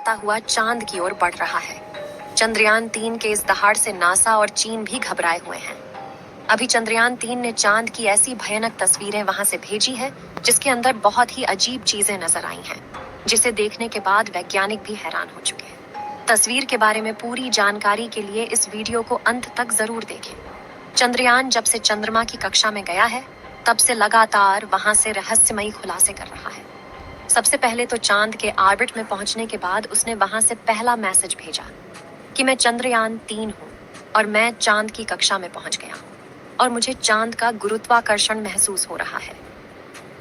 हुआ चांद की ओर बढ़ रहा है। चंद्रयान 3 के इस दहाड़ से नासा और चीन भी घबराए हुए हैं। अभी चंद्रयान 3 ने चांद की ऐसी भयानक तस्वीरें वहां से भेजी है जिसके अंदर बहुत ही अजीब चीजें नजर आई हैं, जिसे देखने के बाद वैज्ञानिक भी हैरान हो चुके हैं। तस्वीर के बारे में पूरी जानकारी के लिए इस वीडियो को अंत तक जरूर देखें। चंद्रयान जब से चंद्रमा की कक्षा में गया है तब से लगातार वहां से रहस्यमयी खुलासे कर रहा है। सबसे पहले तो चांद के ऑर्बिट में पहुंचने के बाद उसने वहां से पहला मैसेज भेजा कि मैं चंद्रयान 3 हूं और मैं चांद की कक्षा में पहुंच गया हूं और मुझे चांद का गुरुत्वाकर्षण महसूस हो रहा है।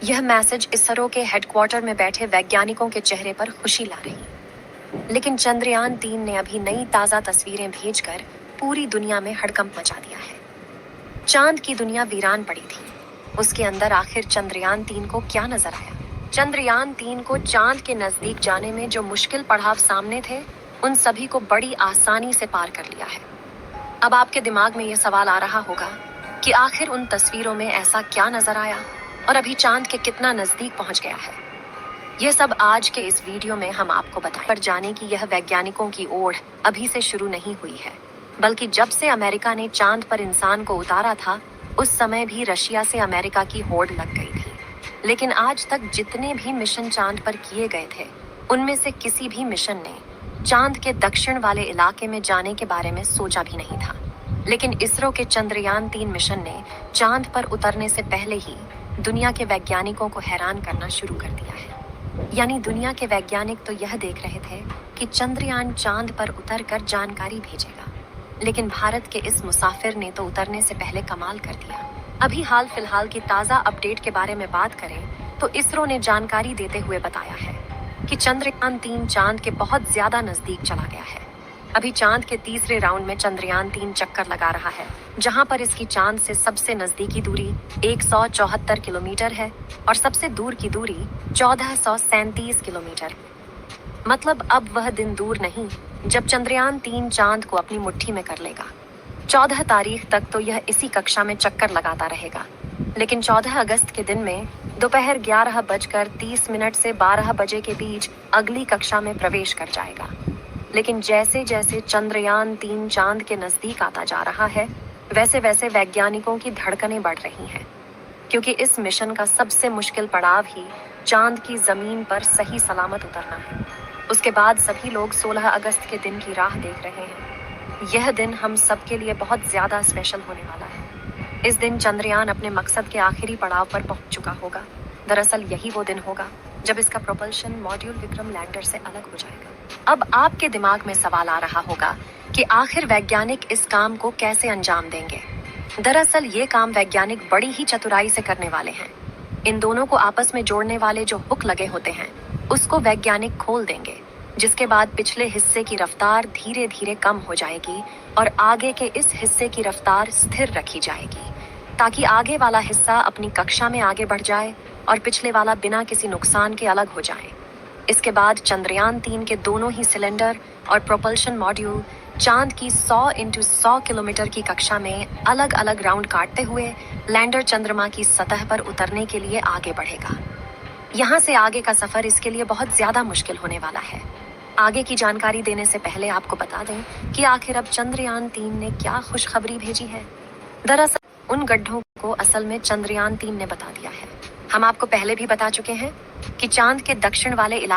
यह मैसेज इसरो के हेडक्वार्टर में बैठे वैज्ञानिकों के चेहरे पर खुशी ला रही। लेकिन चंद्रयान 3 ने अभी नई ताजा तस्वीरें भेजकर पूरी दुनिया में हड़कंप मचा दिया है। चांद की दुनिया वीरान पड़ी थी। उसके अंदर आखिर चंद्रयान 3 को क्या नजर आया? चंद्रयान 3 को चांद के नजदीक जाने में जो मुश्किल पड़ाव सामने थे, उन सभी को बड़ी आसानी से पार कर लिया है। अब आपके दिमाग में यह सवाल आ रहा होगा कि आखिर उन तस्वीरों में ऐसा क्या नजर आया और अभी चांद के कितना नजदीक पहुंच गया है। यह सब आज के इस वीडियो में हम आपको बताएं। पर जाने की यह वैज्ञानिकों की ओढ़ अभी से शुरू नहीं हुई है, बल्कि जब से अमेरिका ने चांद पर इंसान को उतारा था, उस समय भी रशिया से अमेरिका की होड़ लग गई थी। लेकिन आज तक जितने भी मिशन चांद पर किए गए थे, उनमें से किसी भी मिशन ने चांद के दक्षिण वाले इलाके में जाने के बारे में सोचा भी नहीं था। लेकिन इसरो के चंद्रयान 3 मिशन ने चांद पर उतरने से पहले ही दुनिया के वैज्ञानिकों को हैरान करना शुरू कर दिया है। यानी दुनिया के वैज्ञानिक तो यह देख रहे थे कि चंद्रयान चांद पर उतरकर जानकारी भेजेगा, लेकिन भारत के इस मुसाफिर ने तो उतरने से पहले कमाल कर दिया। अभी हाल फिलहाल की ताज़ा अपडेट के बारे में बात करें तो इसरो ने जानकारी देते हुए बताया है कि चंद्रयान 3 चांद के बहुत ज्यादा नजदीक चला गया है। अभी चांद के तीसरे राउंड में चंद्रयान 3 चक्कर लगा रहा है, जहां पर इसकी चांद से सबसे नजदीकी दूरी 174 किलोमीटर है और सबसे दूर की दूरी 1437 किलोमीटर। मतलब अब वह दिन दूर नहीं जब चंद्रयान 3 चांद को अपनी मुट्ठी में कर लेगा। 14 तारीख तक तो यह इसी कक्षा में चक्कर लगाता रहेगा, लेकिन 14 अगस्त के दिन में दोपहर 11:30 से 12 बजे के बीच अगली कक्षा में प्रवेश कर जाएगा। लेकिन जैसे जैसे चंद्रयान 3 चांद के नजदीक आता जा रहा है, वैसे वैसे वैज्ञानिकों की धड़कनें बढ़ रही हैं, क्योंकि इस मिशन का सबसे मुश्किल पड़ाव ही चांद की जमीन पर सही सलामत उतरना है। उसके बाद सभी लोग 16 अगस्त के दिन की राह देख रहे हैं। यह दिन हम सबके लिए बहुत ज्यादा स्पेशल होने वाला है। इस दिन चंद्रयान अपने मकसद के आखिरी पड़ाव पर पहुंच चुका होगा। दरअसल यही वो दिन होगा जब इसका प्रोपल्शन मॉड्यूल विक्रम लैंडर से अलग हो जाएगा। अब आपके दिमाग में सवाल आ रहा होगा कि आखिर वैज्ञानिक इस काम को कैसे अंजाम देंगे। दरअसल ये काम वैज्ञानिक बड़ी ही चतुराई से करने वाले हैं। इन दोनों को आपस में जोड़ने वाले जो हुक लगे होते हैं, उसको वैज्ञानिक खोल देंगे, जिसके बाद पिछले हिस्से की रफ्तार धीरे धीरे कम हो जाएगी और आगे के इस हिस्से की रफ्तार स्थिर रखी जाएगी, ताकि आगे वाला हिस्सा अपनी कक्षा में आगे बढ़ जाए और पिछले वाला बिना किसी नुकसान के अलग हो जाए। इसके बाद चंद्रयान 3 के दोनों ही सिलेंडर और प्रोपल्शन मॉड्यूल चांद की 100 × 100 किलोमीटर की कक्षा में अलग अलग राउंड काटते हुए लैंडर चंद्रमा की सतह पर उतरने के लिए आगे बढ़ेगा। यहाँ से आगे का सफर इसके लिए बहुत ज्यादा मुश्किल होने वाला है। आगे की जानकारी देने से पहले आपको बता दें कि आखिर अब चंद्रयान 3 ने क्या खुशखबरी भेजी है। दरअसल उन गड्ढों को असल में चंद्रयान 3 ने बता दिया है। हम आपको पहले भी बता चुके हैं कि चांद के दक्षिण वाले इलाके